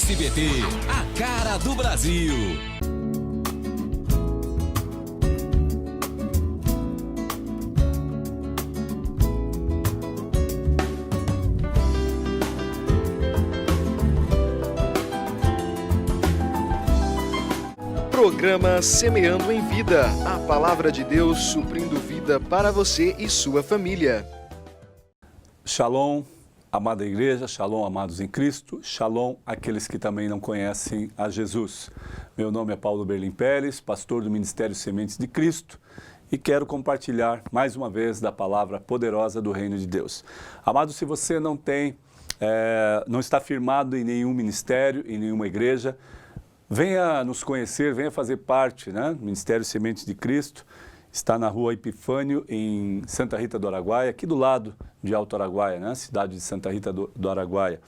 SBT, a cara do Brasil. Programa Semeando em Vida, a palavra de Deus suprindo vida para você e sua família. Shalom, amada igreja, shalom, amados em Cristo, shalom, aqueles que também não conhecem a Jesus. Meu nome é Paulo Berlim Pérez, pastor do Ministério Sementes de Cristo, e quero compartilhar mais uma vez da palavra poderosa do Reino de Deus. Amado, se você não está firmado em nenhum ministério, em nenhuma igreja, venha nos conhecer, venha fazer parte, né? Ministério Sementes de Cristo está na rua Epifânio, em Santa Rita do Araguaia, aqui do lado de Alto Araguaia, né? Cidade de Santa Rita do Araguaia.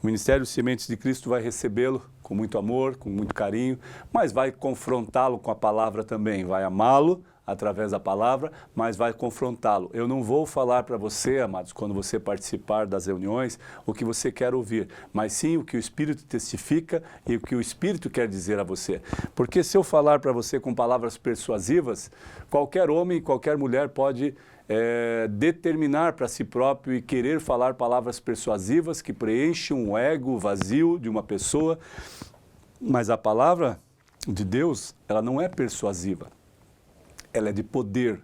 O Ministério Sementes de Cristo vai recebê-lo com muito amor, com muito carinho, mas vai confrontá-lo com a palavra também, vai amá-lo através da palavra, mas vai confrontá-lo. Eu não vou falar para você, amados, quando você participar das reuniões, o que você quer ouvir, mas sim o que o Espírito testifica e o que o Espírito quer dizer a você. Porque se eu falar para você com palavras persuasivas, qualquer homem, qualquer mulher pode determinar para si próprio e querer falar palavras persuasivas que preenchem um ego vazio de uma pessoa, mas a palavra de Deus, ela não é persuasiva. Ela é de poder,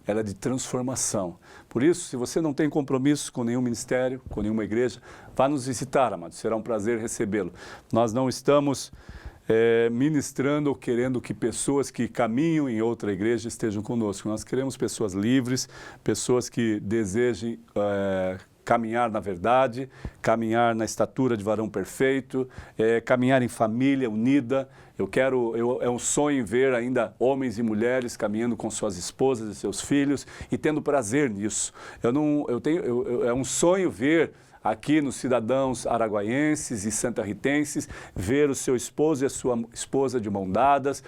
ela é de transformação. Por isso, se você não tem compromisso com nenhum ministério, com nenhuma igreja, vá nos visitar, amado. Será um prazer recebê-lo. Nós não estamos ministrando ou querendo que pessoas que caminham em outra igreja estejam conosco. Nós queremos pessoas livres, pessoas que desejem caminhar na verdade, caminhar na estatura de varão perfeito, caminhar em família unida. É um sonho ver ainda homens e mulheres caminhando com suas esposas e seus filhos e tendo prazer nisso. É um sonho ver aqui nos cidadãos araguaienses e santarritenses, ver o seu esposo e a sua esposa de mão dadas,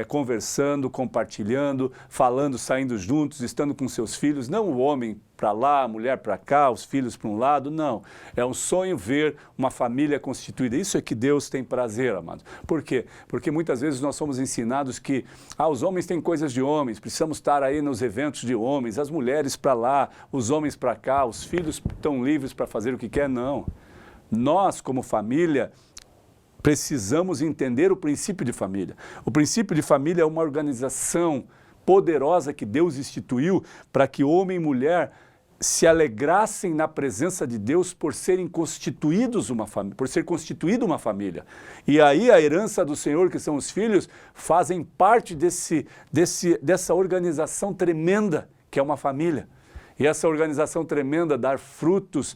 conversando, compartilhando, falando, saindo juntos, estando com seus filhos, não o homem para lá, a mulher para cá, os filhos para um lado, não. É um sonho ver uma família constituída. Isso é que Deus tem prazer, amados. Por quê? Porque muitas vezes nós somos ensinados que os homens têm coisas de homens, precisamos estar aí nos eventos de homens, as mulheres para lá, os homens para cá, os filhos estão livres para fazer o que quer. Não. Nós, como família, precisamos entender o princípio de família. O princípio de família é uma organização poderosa que Deus instituiu para que homem e mulher se alegrassem na presença de Deus por serem constituídos uma família, por ser constituída uma família. E aí a herança do Senhor, que são os filhos, fazem parte dessa organização tremenda que é uma família. E essa organização tremenda dá frutos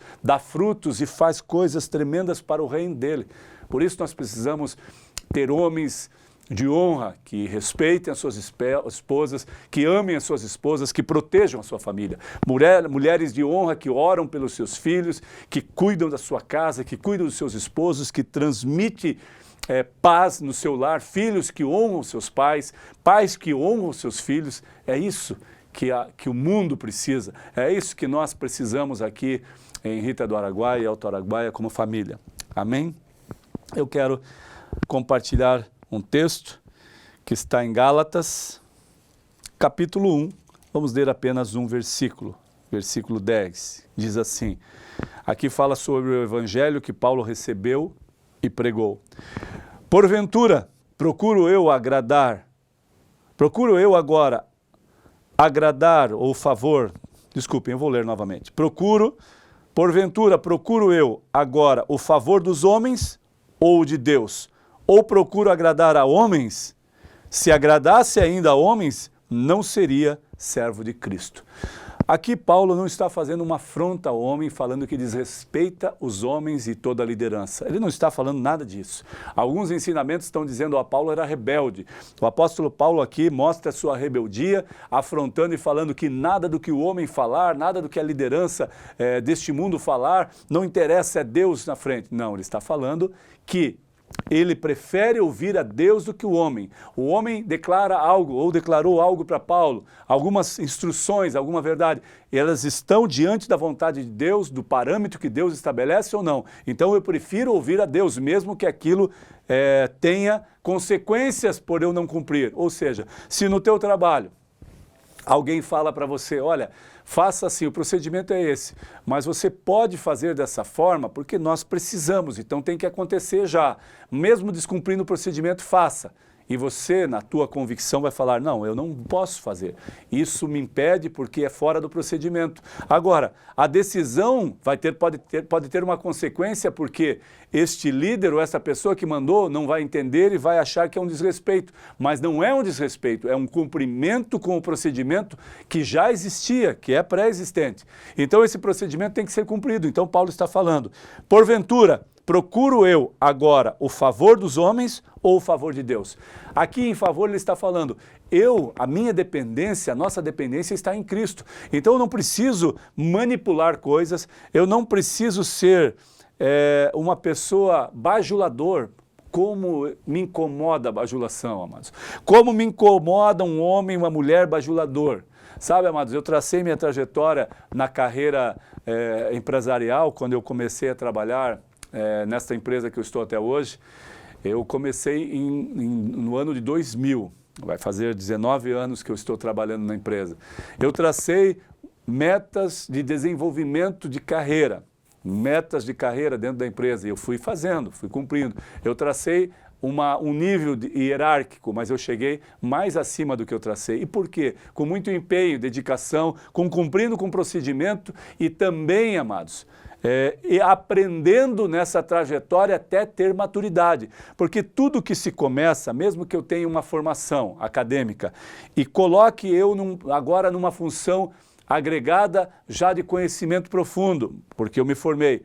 e faz coisas tremendas para o reino dele. Por isso nós precisamos ter homens de honra, que respeitem as suas esposas, que amem as suas esposas, que protejam a sua família. Mulheres de honra que oram pelos seus filhos, que cuidam da sua casa, que cuidam dos seus esposos, que transmitem paz no seu lar, filhos que honram seus pais, pais que honram seus filhos. É isso que o mundo precisa, é isso que nós precisamos aqui em Rita do Araguaia e Alto Araguaia como família. Amém? Eu quero compartilhar um texto que está em Gálatas, capítulo 1, vamos ler apenas um versículo, versículo 10, diz assim, aqui fala sobre o evangelho que Paulo recebeu e pregou. Porventura, procuro eu agora agradar ou favor, desculpem, eu vou ler novamente, porventura, procuro eu agora o favor dos homens ou de Deus? Ou procuro agradar a homens? Se agradasse ainda a homens, não seria servo de Cristo. Aqui Paulo não está fazendo uma afronta ao homem, falando que desrespeita os homens e toda a liderança. Ele não está falando nada disso. Alguns ensinamentos estão dizendo que Paulo era rebelde. O apóstolo Paulo aqui mostra a sua rebeldia, afrontando e falando que nada do que o homem falar, nada do que a liderança deste mundo falar, não interessa, é Deus na frente. Não, ele está falando que ele prefere ouvir a Deus do que o homem. O homem declara algo, ou declarou algo para Paulo, algumas instruções, alguma verdade. Elas estão diante da vontade de Deus, do parâmetro que Deus estabelece ou não. Então eu prefiro ouvir a Deus, mesmo que aquilo tenha consequências por eu não cumprir. Ou seja, se no teu trabalho alguém fala para você, olha, faça assim, o procedimento é esse, mas você pode fazer dessa forma porque nós precisamos, então tem que acontecer já. Mesmo descumprindo o procedimento, faça. E você, na tua convicção, vai falar, não, eu não posso fazer. Isso me impede porque é fora do procedimento. Agora, a decisão pode ter uma consequência porque este líder ou essa pessoa que mandou não vai entender e vai achar que é um desrespeito. Mas não é um desrespeito, é um cumprimento com o procedimento que já existia, que é pré-existente. Então esse procedimento tem que ser cumprido. Então Paulo está falando, porventura, procuro eu agora o favor dos homens ou o favor de Deus? Aqui em favor ele está falando, a minha dependência, a nossa dependência está em Cristo. Então eu não preciso manipular coisas, eu não preciso ser uma pessoa bajulador. Como me incomoda a bajulação, amados. Como me incomoda um homem, uma mulher bajulador. Sabe, amados, eu tracei minha trajetória na carreira empresarial, quando eu comecei a trabalhar nesta empresa que eu estou até hoje. Eu comecei no ano de 2000, vai fazer 19 anos que eu estou trabalhando na empresa. Eu tracei metas de desenvolvimento de carreira, metas de carreira dentro da empresa, e eu fui fazendo, fui cumprindo. Eu tracei um nível hierárquico, mas eu cheguei mais acima do que eu tracei. E por quê? Com muito empenho, dedicação, cumprindo com procedimento e também, amados, e aprendendo nessa trajetória até ter maturidade. Porque tudo que se começa, mesmo que eu tenha uma formação acadêmica e coloque eu agora numa função agregada já de conhecimento profundo, porque eu me formei,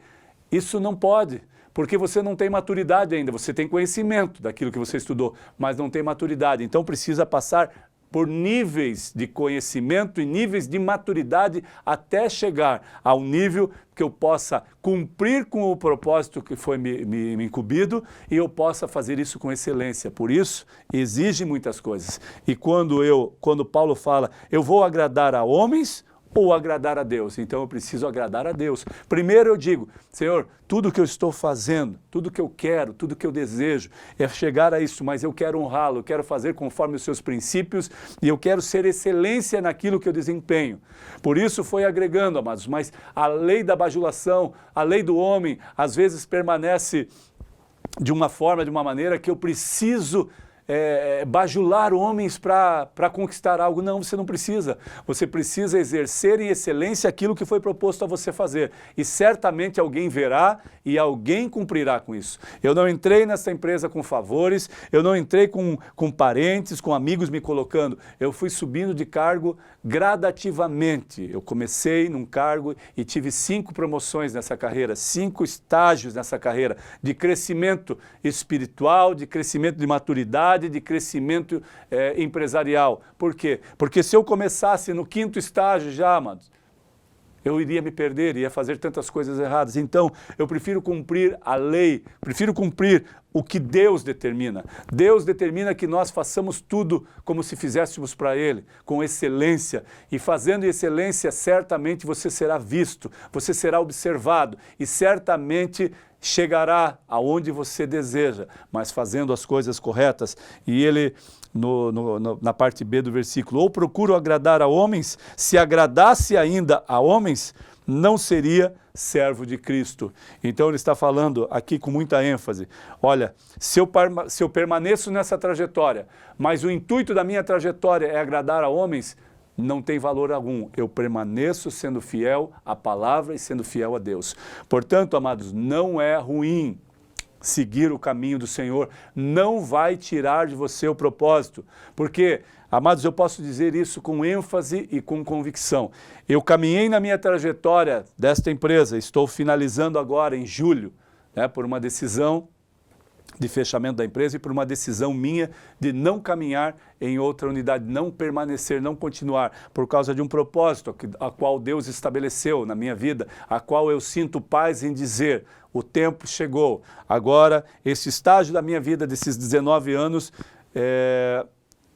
isso não pode. Porque você não tem maturidade ainda, você tem conhecimento daquilo que você estudou, mas não tem maturidade. Então precisa passar por níveis de conhecimento e níveis de maturidade até chegar ao nível que eu possa cumprir com o propósito que foi me incumbido e eu possa fazer isso com excelência. Por isso, exige muitas coisas. E quando Paulo fala, eu vou agradar a homens ou agradar a Deus? Então eu preciso agradar a Deus. Primeiro eu digo, Senhor, tudo que eu estou fazendo, tudo que eu quero, tudo que eu desejo é chegar a isso, mas eu quero honrá-lo, eu quero fazer conforme os seus princípios e eu quero ser excelência naquilo que eu desempenho. Por isso foi agregando, amados, mas a lei da bajulação, a lei do homem, às vezes permanece de uma forma, de uma maneira que eu preciso bajular homens para conquistar algo. Não, você não precisa. Você precisa exercer em excelência aquilo que foi proposto a você fazer. E certamente alguém verá e alguém cumprirá com isso. Eu não entrei nessa empresa com favores, eu não entrei com parentes, com amigos me colocando. Eu fui subindo de cargo gradativamente. Eu comecei num cargo e tive 5 promoções nessa carreira, 5 estágios nessa carreira, de crescimento espiritual, de crescimento de maturidade, de crescimento empresarial. Por quê? Porque se eu começasse no 5º estágio já, amados, eu iria me perder, ia fazer tantas coisas erradas. Então, eu prefiro cumprir a lei, prefiro cumprir o que Deus determina. Deus determina que nós façamos tudo como se fizéssemos para Ele, com excelência. E fazendo excelência, certamente você será visto, você será observado e certamente chegará aonde você deseja, mas fazendo as coisas corretas. E ele, na parte B do versículo, ou procuro agradar a homens, se agradasse ainda a homens, não seria servo de Cristo. Então ele está falando aqui com muita ênfase, olha, se eu permaneço nessa trajetória, mas o intuito da minha trajetória é agradar a homens, não tem valor algum. Eu permaneço sendo fiel à palavra e sendo fiel a Deus. Portanto, amados, não é ruim seguir o caminho do Senhor, não vai tirar de você o propósito, porque, amados, eu posso dizer isso com ênfase e com convicção. Eu caminhei na minha trajetória desta empresa, estou finalizando agora em julho, por uma decisão de fechamento da empresa e por uma decisão minha de não caminhar em outra unidade, não permanecer, não continuar, por causa de um propósito a qual Deus estabeleceu na minha vida, a qual eu sinto paz em dizer, o tempo chegou. Agora, esse estágio da minha vida, desses 19 anos,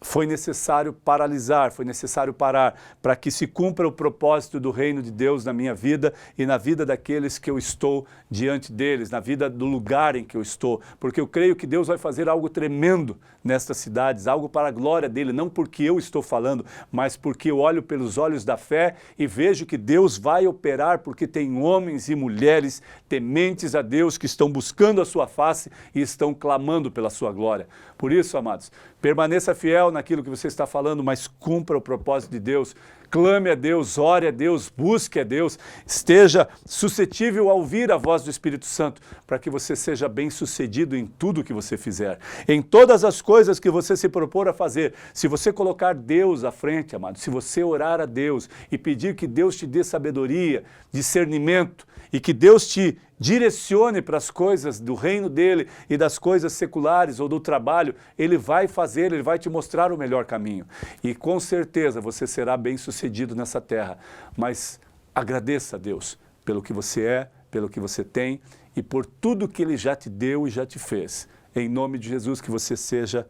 foi necessário paralisar, foi necessário parar, para que se cumpra o propósito do reino de Deus na minha vida e na vida daqueles que eu estou diante deles, na vida do lugar em que eu estou, porque eu creio que Deus vai fazer algo tremendo nestas cidades, algo para a glória dele, não porque eu estou falando, mas porque eu olho pelos olhos da fé e vejo que Deus vai operar, porque tem homens e mulheres tementes a Deus que estão buscando a sua face e estão clamando pela sua glória. Por isso, amados, permaneça fiel naquilo que você está falando, mas cumpra o propósito de Deus. Clame a Deus, ore a Deus, busque a Deus, esteja suscetível a ouvir a voz do Espírito Santo, para que você seja bem-sucedido em tudo que você fizer. Em todas as coisas que você se propor a fazer, se você colocar Deus à frente, amado, se você orar a Deus e pedir que Deus te dê sabedoria, discernimento, e que Deus te direcione para as coisas do reino dele e das coisas seculares ou do trabalho, ele vai fazer, ele vai te mostrar o melhor caminho. E com certeza você será bem-sucedido nessa terra. Mas agradeça a Deus pelo que você é, pelo que você tem e por tudo que ele já te deu e já te fez. Em nome de Jesus, que você seja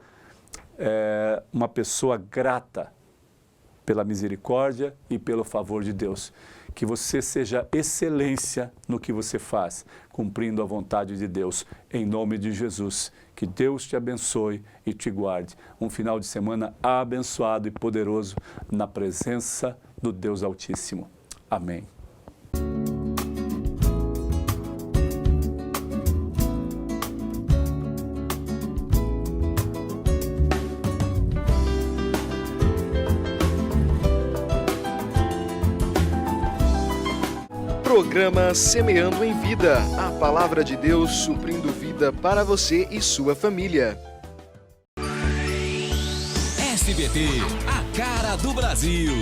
uma pessoa grata pela misericórdia e pelo favor de Deus. Que você seja excelência no que você faz, cumprindo a vontade de Deus, em nome de Jesus. Que Deus te abençoe e te guarde. Um final de semana abençoado e poderoso na presença do Deus Altíssimo. Amém. Programa Semeando em Vida, a palavra de Deus suprindo vida para você e sua família. SBT, a cara do Brasil.